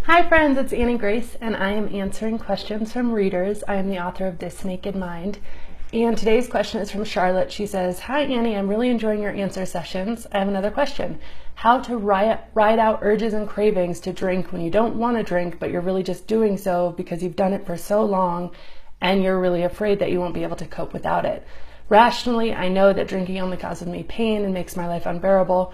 Hi friends, it's Annie Grace, and I am answering questions from readers. I am the author of This Naked Mind, and today's question is from Charlotte. She says, "Hi Annie, I'm really enjoying your answer sessions. I have another question. How to ride out urges and cravings to drink when you don't want to drink, but you're really just doing so because you've done it for so long, and you're really afraid that you won't be able to cope without it. Rationally, I know that drinking only causes me pain and makes my life unbearable,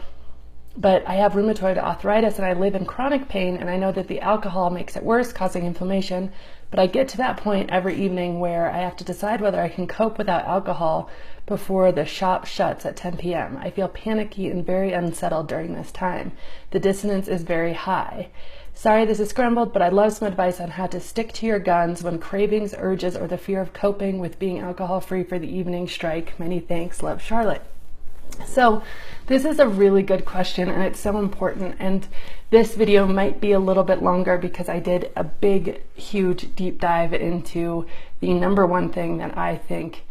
but I have rheumatoid arthritis and I live in chronic pain, and I know that the alcohol makes it worse, causing inflammation, but I get to that point every evening where I have to decide whether I can cope without alcohol before the shop shuts at 10 p.m. I feel panicky and very unsettled during this time. The dissonance is very high. Sorry this is scrambled, but I'd love some advice on how to stick to your guns when cravings, urges, or the fear of coping with being alcohol-free for the evening strike. Many thanks, love, Charlotte." So this is a really good question, and it's so important, and this video might be a little bit longer because I did a big, huge deep dive into the number one thing that I think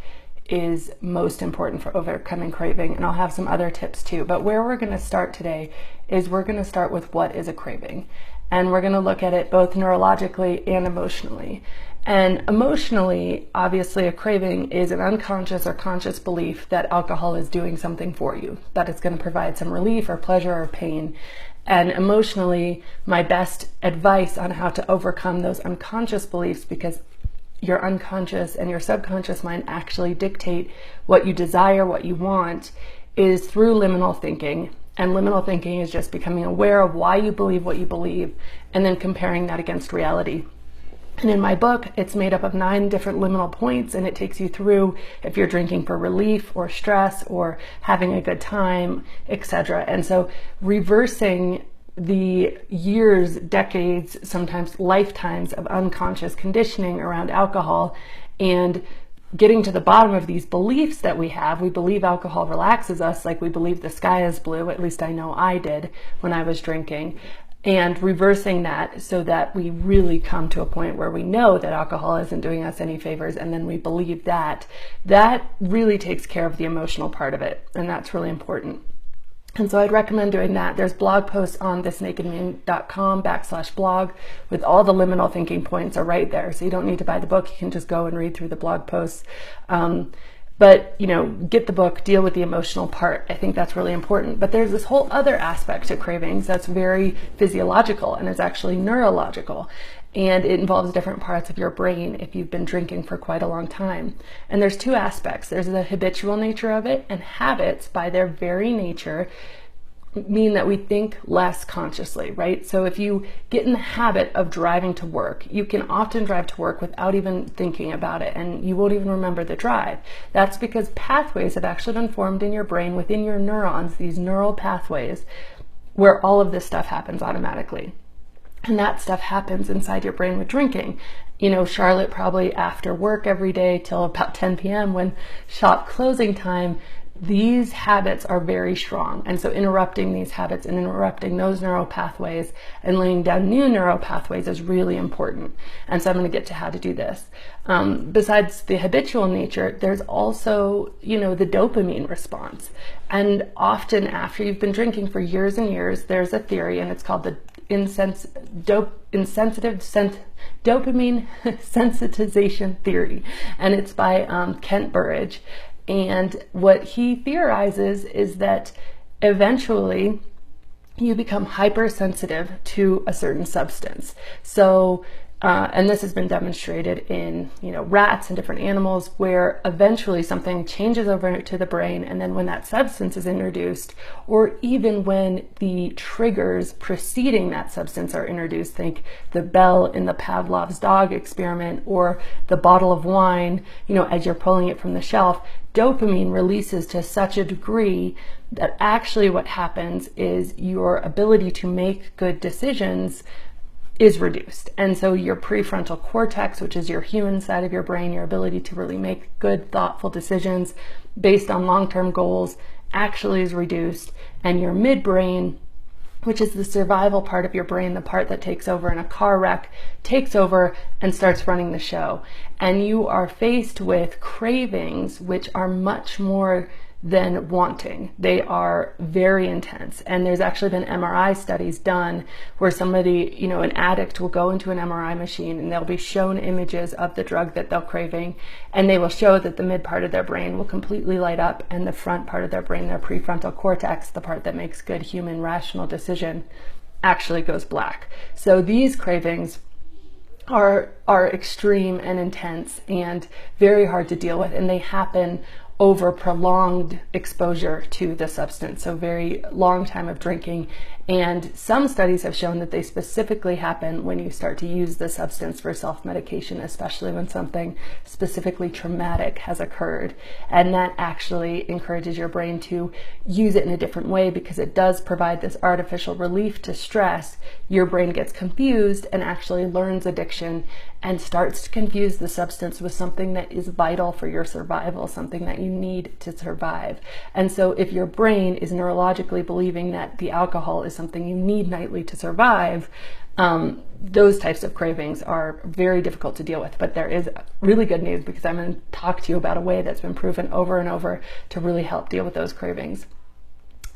is most important for overcoming craving, and I'll have some other tips too. But where we're going to start today is we're going to start with what is a craving, and we're going to look at it both neurologically and emotionally. And emotionally, obviously, a craving is an unconscious or conscious belief that alcohol is doing something for you, that it's going to provide some relief or pleasure or pain. And emotionally, my best advice on how to overcome those unconscious beliefs, because your unconscious and your subconscious mind actually dictate what you desire, what you want, is through liminal thinking. And liminal thinking is just becoming aware of why you believe what you believe and then comparing that against reality. And in my book, it's made up of 9 different liminal points, and it takes you through if you're drinking for relief or stress or having a good time, etc. And so reversing the years, decades, sometimes lifetimes of unconscious conditioning around alcohol and getting to the bottom of these beliefs that we have. We believe alcohol relaxes us, like we believe the sky is blue. At least I know I did when I was drinking. And reversing that so that we really come to a point where we know that alcohol isn't doing us any favors, and then we believe that. That really takes care of the emotional part of it, and that's really important. And so I'd recommend doing that. There's blog posts on thisnakedman.com/blog with all the liminal thinking points are right there. So you don't need to buy the book. You can just go and read through the blog posts. But, get the book, deal with the emotional part. I think that's really important. But there's this whole other aspect to cravings that's very physiological, and it's actually neurological. And it involves different parts of your brain if you've been drinking for quite a long time. And there's 2 aspects. There's the habitual nature of it, and habits, by their very nature, mean that we think less consciously, right? So if you get in the habit of driving to work, you can often drive to work without even thinking about it, and you won't even remember the drive. That's because pathways have actually been formed in your brain within your neurons, these neural pathways, where all of this stuff happens automatically. And that stuff happens inside your brain with drinking. Charlotte probably after work every day till about 10 p.m. when shop closing time, these habits are very strong. And so interrupting these habits and interrupting those neural pathways and laying down new neural pathways is really important. And so I'm going to get to how to do this. Besides the habitual nature, there's also, the dopamine response. And often after you've been drinking for years and years, there's a theory, and it's called the dopamine sensitization theory. And it's by Kent Burridge. And what he theorizes is that eventually you become hypersensitive to a certain substance. So, and this has been demonstrated in, rats and different animals, where eventually something changes over to the brain, and then when that substance is introduced, or even when the triggers preceding that substance are introduced, think the bell in the Pavlov's dog experiment, or the bottle of wine, as you're pulling it from the shelf, dopamine releases to such a degree that actually what happens is your ability to make good decisions is reduced. And so your prefrontal cortex, which is your human side of your brain, your ability to really make good, thoughtful decisions based on long-term goals, actually is reduced. And your midbrain, which is the survival part of your brain, the part that takes over in a car wreck, takes over and starts running the show. And you are faced with cravings, which are much more than wanting. They are very intense. And there's actually been MRI studies done where somebody, an addict will go into an MRI machine and they'll be shown images of the drug that they're craving, and they will show that the mid part of their brain will completely light up and the front part of their brain, their prefrontal cortex, the part that makes good human rational decision, actually goes black. So these cravings are extreme and intense and very hard to deal with, and they happen over prolonged exposure to the substance, so very long time of drinking. And some studies have shown that they specifically happen when you start to use the substance for self-medication, especially when something specifically traumatic has occurred. And that actually encourages your brain to use it in a different way, because it does provide this artificial relief to stress. Your brain gets confused and actually learns addiction and starts to confuse the substance with something that is vital for your survival, something that you need to survive. And so if your brain is neurologically believing that the alcohol is something you need nightly to survive, those types of cravings are very difficult to deal with. But there is really good news, because I'm going to talk to you about a way that's been proven over and over to really help deal with those cravings.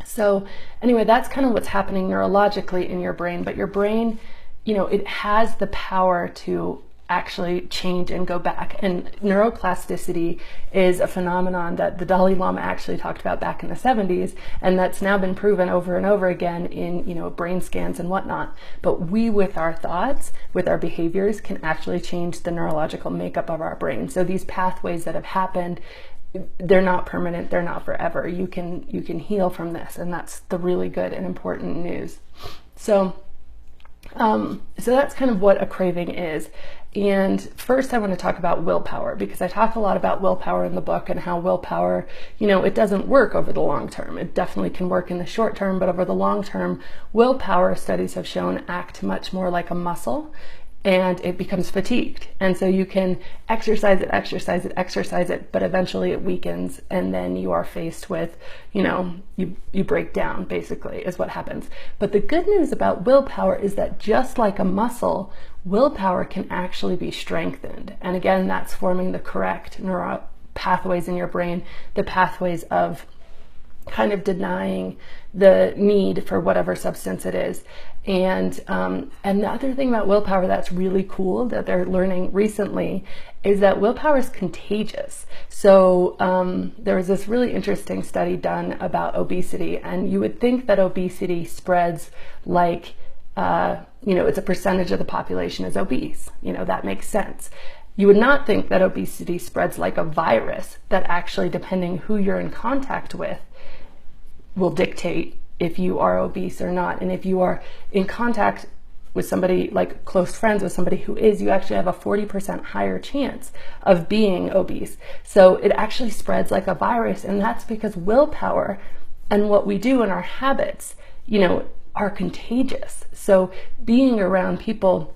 So anyway, that's kind of what's happening neurologically in your brain. But your brain, it has the power to actually change and go back. And neuroplasticity is a phenomenon that the Dalai Lama actually talked about back in the 70s, and that's now been proven over and over again in brain scans and whatnot. But we, with our thoughts, with our behaviors, can actually change the neurological makeup of our brain. So these pathways that have happened, they're not permanent, they're not forever. You can heal from this, and that's the really good and important news. So that's kind of what a craving is. And first I want to talk about willpower, because I talk a lot about willpower in the book, and how willpower, it doesn't work over the long term. It definitely can work in the short term, but over the long term, willpower, studies have shown, act much more like a muscle, and it becomes fatigued. And so you can exercise it, but eventually it weakens, and then you are faced with, you break down, basically, is what happens. But the good news about willpower is that just like a muscle, willpower can actually be strengthened. And again, that's forming the correct neural pathways in your brain, the pathways of kind of denying the need for whatever substance it is. And the other thing about willpower that's really cool that they're learning recently is that willpower is contagious. So there was this really interesting study done about obesity, and you would think that obesity spreads like, it's a percentage of the population is obese. That makes sense. You would not think that obesity spreads like a virus, that actually, depending who you're in contact with, will dictate if you are obese or not. And if you are in contact with somebody, like close friends with somebody who is, you actually have a 40% higher chance of being obese. So it actually spreads like a virus, and that's because willpower and what we do in our habits, are contagious. So being around people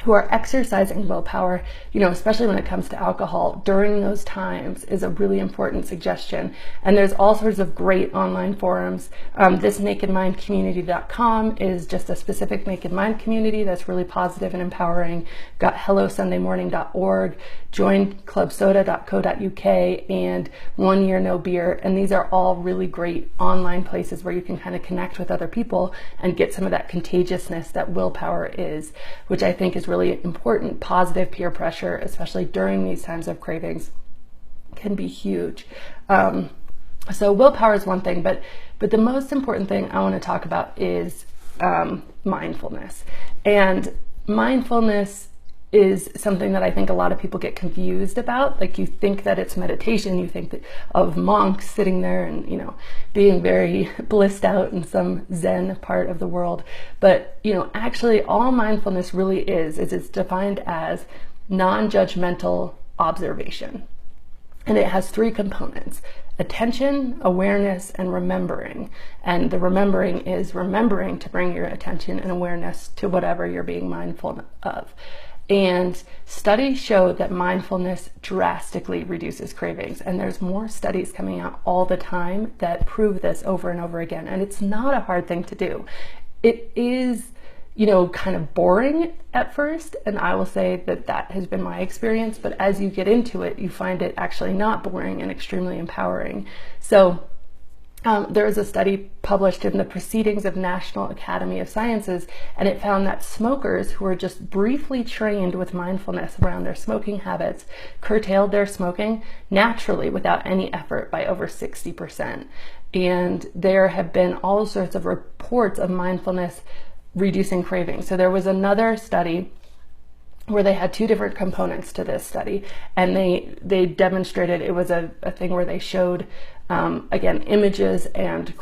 who are exercising willpower, especially when it comes to alcohol during those times, is a really important suggestion. And there's all sorts of great online forums. ThisNakedMindCommunity.com is just a specific Naked Mind community that's really positive and empowering. Got HelloSundayMorning.org, JoinClubSoda.co.uk, and 1 Year No Beer. And these are all really great online places where you can kind of connect with other people and get some of that contagiousness that willpower is, which I think is really important. Positive peer pressure, especially during these times of cravings, can be huge. So willpower is one thing, but the most important thing I want to talk about is mindfulness. And mindfulness is something that I think a lot of people get confused about. Like, you think that it's meditation, you think that of monks sitting there and, being very blissed out in some Zen part of the world. But, actually all mindfulness really is it's defined as non-judgmental observation. And it has 3 components: attention, awareness, and remembering. And the remembering is remembering to bring your attention and awareness to whatever you're being mindful of. And studies show that mindfulness drastically reduces cravings. And there's more studies coming out all the time that prove this over and over again. And it's not a hard thing to do. It is, kind of boring at first. And I will say that has been my experience. But as you get into it, you find it actually not boring and extremely empowering. So there was a study published in the Proceedings of National Academy of Sciences, and it found that smokers who were just briefly trained with mindfulness around their smoking habits curtailed their smoking naturally without any effort by over 60%. And there have been all sorts of reports of mindfulness reducing cravings. So there was another study where they had two different components to this study, and they demonstrated it was a thing where they showed again, images and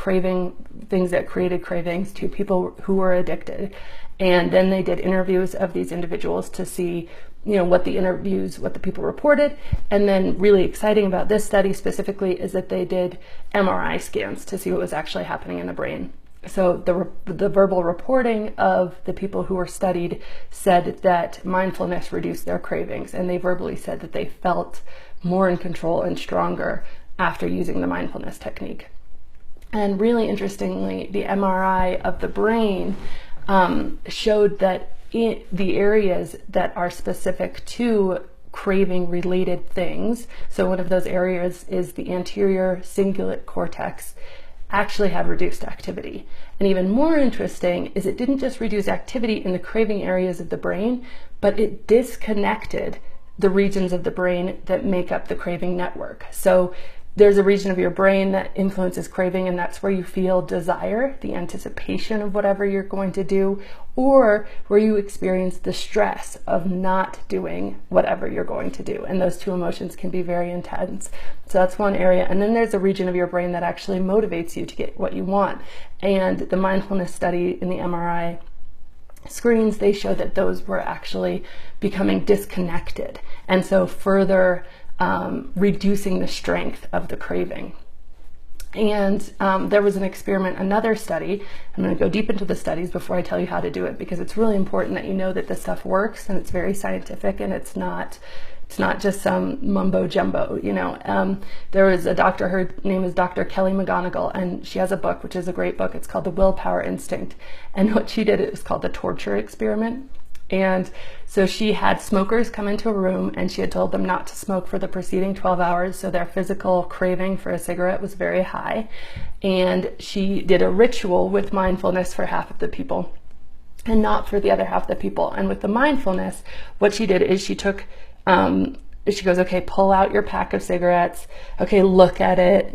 things that created cravings to people who were addicted. And then they did interviews of these individuals to see, what the people reported. And then really exciting about this study specifically is that they did MRI scans to see what was actually happening in the brain. So the verbal reporting of the people who were studied said that mindfulness reduced their cravings, and they verbally said that they felt more in control and stronger after using the mindfulness technique. And really interestingly, the MRI of the brain showed that the areas that are specific to craving related things, so one of those areas is the anterior cingulate cortex, actually had reduced activity. And even more interesting is it didn't just reduce activity in the craving areas of the brain, but it disconnected the regions of the brain that make up the craving network. So there's a region of your brain that influences craving, and that's where you feel desire, the anticipation of whatever you're going to do, or where you experience the stress of not doing whatever you're going to do. And those two emotions can be very intense. So that's one area. And then there's a region of your brain that actually motivates you to get what you want. And the mindfulness study in the MRI screens, they showed that those were actually becoming disconnected. And so further reducing the strength of the craving. And there was an experiment, another study. I'm going to go deep into the studies before I tell you how to do it, because it's really important that you know that this stuff works, and it's very scientific, and it's not just some mumbo jumbo. There was a doctor, her name is Dr. Kelly McGonigal, and she has a book, which is a great book. It's called The Willpower Instinct. And what she did, it was called the torture experiment. And so she had smokers come into a room, and she had told them not to smoke for the preceding 12 hours. So their physical craving for a cigarette was very high. And she did a ritual with mindfulness for half of the people and not for the other half of the people. And with the mindfulness, what she did is she took, she goes, okay, pull out your pack of cigarettes. Okay, look at it,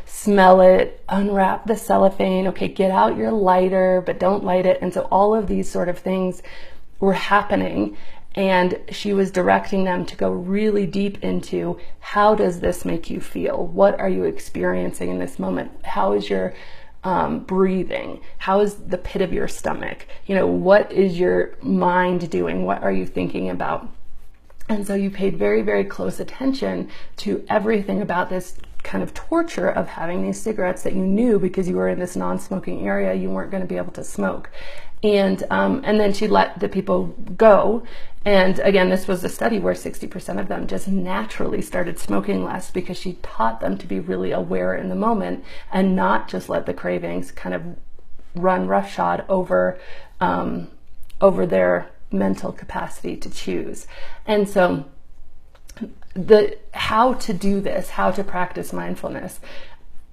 smell it, unwrap the cellophane. Okay, get out your lighter, but don't light it. And so all of these sort of things were happening, and she was directing them to go really deep into, how does this make you feel? What are you experiencing in this moment? How is your breathing? How is the pit of your stomach? What is your mind doing? What are you thinking about? And so you paid very, very close attention to everything about this kind of torture of having these cigarettes that you knew, because you were in this non-smoking area, you weren't going to be able to smoke. And then she let the people go. And again, this was a study where 60% of them just naturally started smoking less, because she taught them to be really aware in the moment and not just let the cravings kind of run roughshod over their mental capacity to choose. And so how to do this, how to practice mindfulness.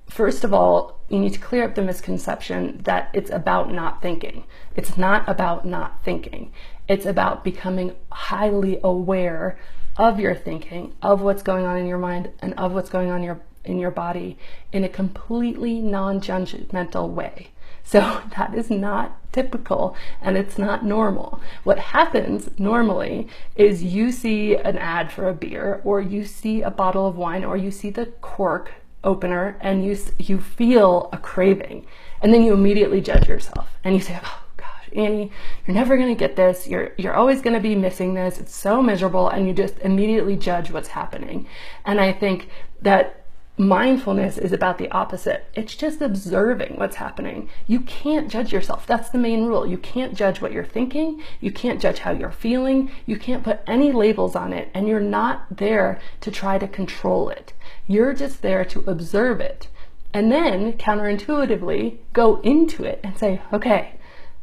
First of all, you need to clear up the misconception that it's about not thinking. It's not about not thinking. It's about becoming highly aware of your thinking, of what's going on in your mind, and of what's going on in your body in a completely non-judgmental way. So that is not typical, and it's not normal. What happens normally is you see an ad for a beer, or you see a bottle of wine, or you see the cork opener, and you feel a craving, and then you immediately judge yourself, and you say, oh gosh, Annie, you're never going to get this. You're always going to be missing this. It's so miserable, and you just immediately judge what's happening. And I think that mindfulness is about the opposite. It's just observing what's happening. You can't judge yourself. That's the main rule. You can't judge what you're thinking. You can't judge how you're feeling. You can't put any labels on it, and you're not there to try to control it. You're just there to observe it, and then counterintuitively go into it and say, okay,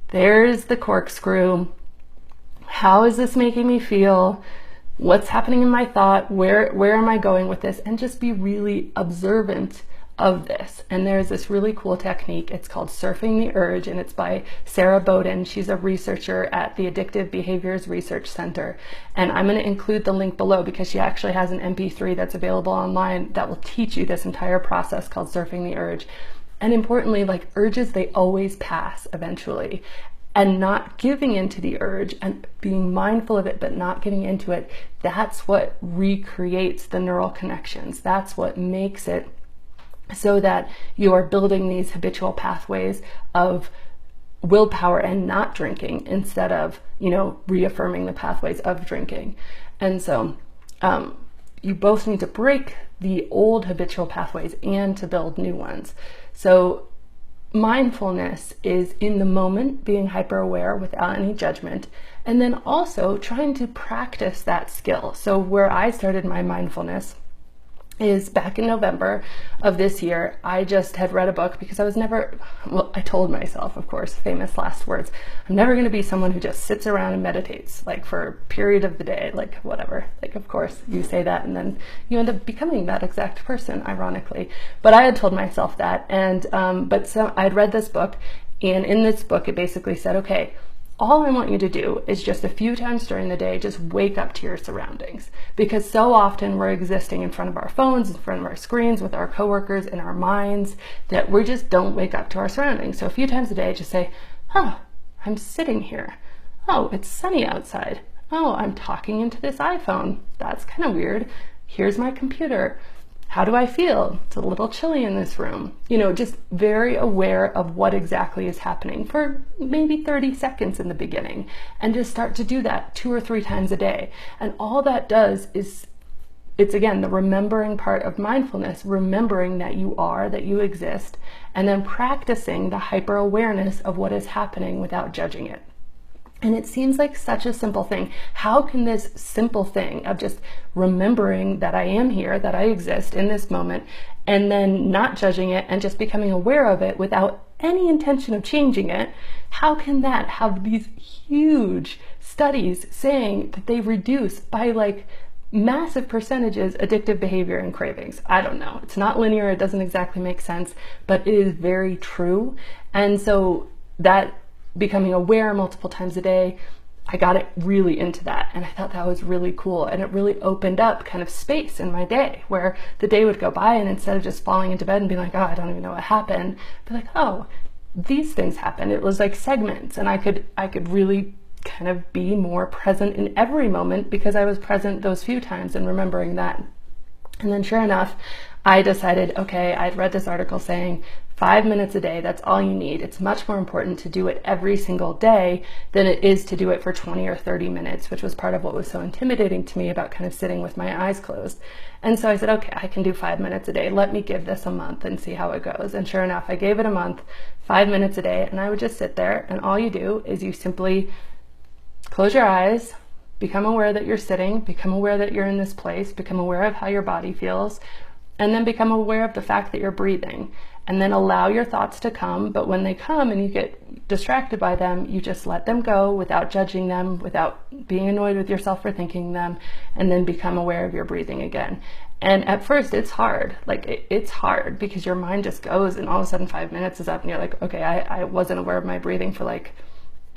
there's the corkscrew. How is this making me feel? What's happening in my thought? Where am I going with this? And just be really observant of this. And there's this really cool technique. It's called Surfing the Urge, and it's by Sarah Bowden. She's a researcher at the Addictive Behaviors Research Center. And I'm going to include the link below because she actually has an MP3 that's available online that will teach you this entire process called Surfing the Urge. And importantly, like urges, they always pass eventually. And not giving into the urge and being mindful of it, but not giving into it, that's what recreates the neural connections. That's what makes it so that you are building these habitual pathways of willpower and not drinking instead of, reaffirming the pathways of drinking. And so you both need to break the old habitual pathways and to build new ones. So mindfulness is in the moment, being hyper aware without any judgment, and then also trying to practice that skill. So where I started my mindfulness is back in November of this year. I just had read a book because I told myself, of course, famous last words, I'm never going to be someone who just sits around and meditates like for a period of the day, like whatever. Like, of course, you say that and then you end up becoming that exact person, ironically. But I had told myself that. And, I had read this book, and in this book, it basically said, okay, all I want you to do is just a few times during the day, just wake up to your surroundings. Because so often we're existing in front of our phones, in front of our screens, with our coworkers, in our minds, that we just don't wake up to our surroundings. So a few times a day, just say, oh, I'm sitting here. Oh, it's sunny outside. Oh, I'm talking into this iPhone. That's kind of weird. Here's my computer. How do I feel? It's a little chilly in this room. Just very aware of what exactly is happening for maybe 30 seconds in the beginning, and just start to do that 2 or 3 times a day. And all that does is, it's again, the remembering part of mindfulness, remembering that you are, that you exist, and then practicing the hyper awareness of what is happening without judging it. And it seems like such a simple thing. How can this simple thing of just remembering that I am here, that I exist in this moment, and then not judging it and just becoming aware of it without any intention of changing it, how can that have these huge studies saying that they reduce by like massive percentages addictive behavior and cravings? I don't know. It's not linear. It doesn't exactly make sense, but it is very true. And so that becoming aware multiple times a day, I got it really into that, and I thought that was really cool, and it really opened up kind of space in my day where the day would go by, and instead of just falling into bed and being like, oh, I don't even know what happened, I'd be like, oh, these things happened. It was like segments, and I could really kind of be more present in every moment because I was present those few times and remembering that. And then sure enough, I decided, okay, I'd read this article saying 5 minutes a day, that's all you need. It's much more important to do it every single day than it is to do it for 20 or 30 minutes, which was part of what was so intimidating to me about kind of sitting with my eyes closed. And so I said, okay, I can do 5 minutes a day. Let me give this a month and see how it goes. And sure enough, I gave it a month, 5 minutes a day, and I would just sit there, and all you do is you simply close your eyes, become aware that you're sitting, become aware that you're in this place, become aware of how your body feels, and then become aware of the fact that you're breathing. And then allow your thoughts to come, but when they come and you get distracted by them, you just let them go without judging them, without being annoyed with yourself for thinking them, and then become aware of your breathing again. And at first it's hard, it's hard because your mind just goes, and all of a sudden 5 minutes is up and you're like, okay, I wasn't aware of my breathing for like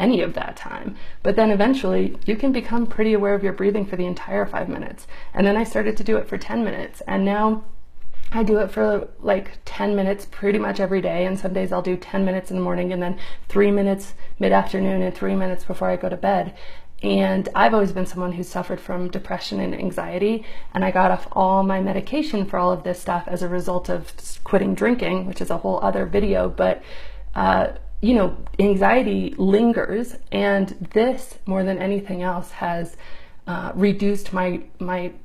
any of that time. But then eventually you can become pretty aware of your breathing for the entire 5 minutes. And then I started to do it for 10 minutes, and now I do it for like 10 minutes pretty much every day, and some days I'll do 10 minutes in the morning and then 3 minutes mid-afternoon and 3 minutes before I go to bed. And I've always been someone who suffered from depression and anxiety, and I got off all my medication for all of this stuff as a result of quitting drinking, which is a whole other video. But anxiety lingers, and this more than anything else has reduced my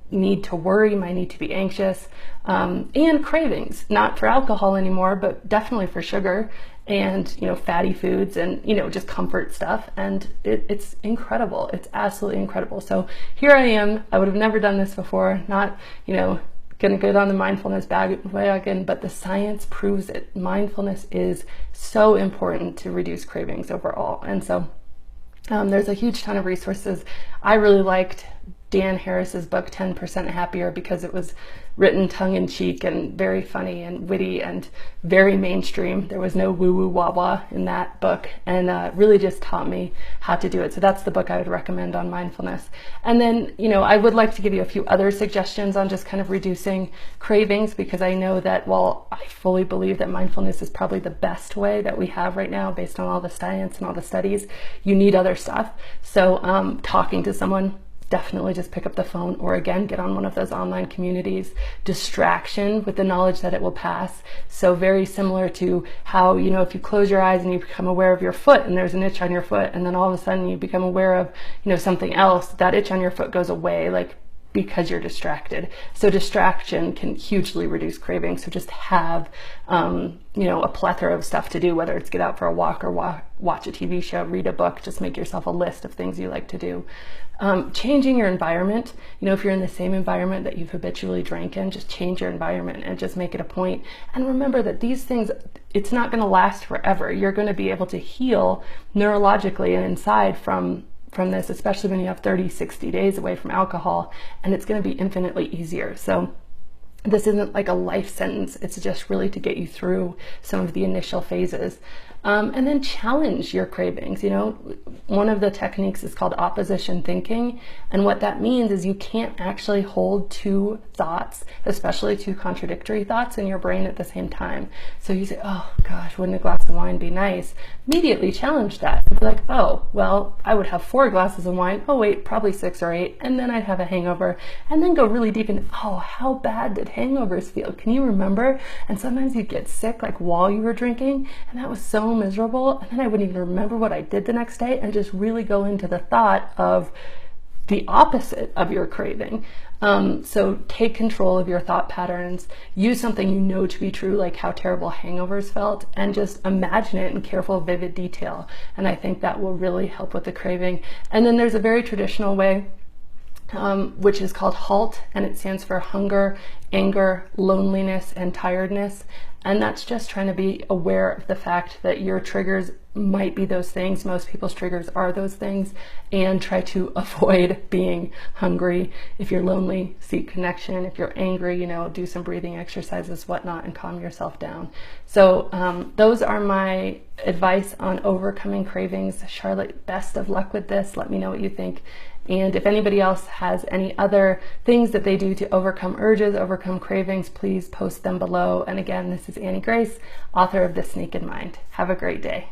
need to worry, my need to be anxious, and cravings, not for alcohol anymore, but definitely for sugar and, fatty foods and, just comfort stuff. And it's incredible. It's absolutely incredible. So here I am. I would have never done this before, not, going going to get on the mindfulness bandwagon, but the science proves it. Mindfulness is so important to reduce cravings overall. And so there's a huge ton of resources. I really liked Dan Harris's book 10% Happier because it was written tongue-in-cheek and very funny and witty and very mainstream. There was no woo-woo wah-wah in that book, and really just taught me how to do it. So that's the book I would recommend on mindfulness. And then, I would like to give you a few other suggestions on just kind of reducing cravings, because I know that while I fully believe that mindfulness is probably the best way that we have right now based on all the science and all the studies, you need other stuff. So talking to someone, definitely just pick up the phone, or again, get on one of those online communities. Distraction with the knowledge that it will pass. So very similar to how, if you close your eyes and you become aware of your foot and there's an itch on your foot, and then all of a sudden you become aware of, something else, that itch on your foot goes away, because you're distracted. So distraction can hugely reduce cravings. So just have, a plethora of stuff to do, whether it's get out for a walk or watch a TV show, read a book, just make yourself a list of things you like to do. Changing your environment, if you're in the same environment that you've habitually drank in, just change your environment and just make it a point. And remember that these things, it's not going to last forever. You're going to be able to heal neurologically and inside from this, especially when you have 30, 60 days away from alcohol, and it's going to be infinitely easier. So this isn't like a life sentence. It's just really to get you through some of the initial phases. And then challenge your cravings. One of the techniques is called opposition thinking. And what that means is you can't actually hold two thoughts, especially two contradictory thoughts in your brain at the same time. So you say, oh gosh, wouldn't a glass of wine be nice? Immediately challenge that. And be like, oh, well, I would have 4 glasses of wine. Oh wait, probably 6 or 8. And then I'd have a hangover. And then go really deep into, oh, how bad did hangovers feel? Can you remember? And sometimes you'd get sick while you were drinking, and that was so miserable, and then I wouldn't even remember what I did the next day, and just really go into the thought of the opposite of your craving. So take control of your thought patterns, use something you know to be true, like how terrible hangovers felt, and just imagine it in careful, vivid detail. And I think that will really help with the craving. And then there's a very traditional way, which is called HALT, and it stands for hunger, anger, loneliness, and tiredness. And that's just trying to be aware of the fact that your triggers might be those things. Most people's triggers are those things, and try to avoid being hungry. If you're lonely, seek connection. If you're angry, do some breathing exercises, whatnot, and calm yourself down. So those are my advice on overcoming cravings. Charlotte, best of luck with this. Let me know what you think. And if anybody else has any other things that they do to overcome urges, overcome cravings, please post them below. And again, this is Annie Grace, author of This Naked Mind. Have a great day.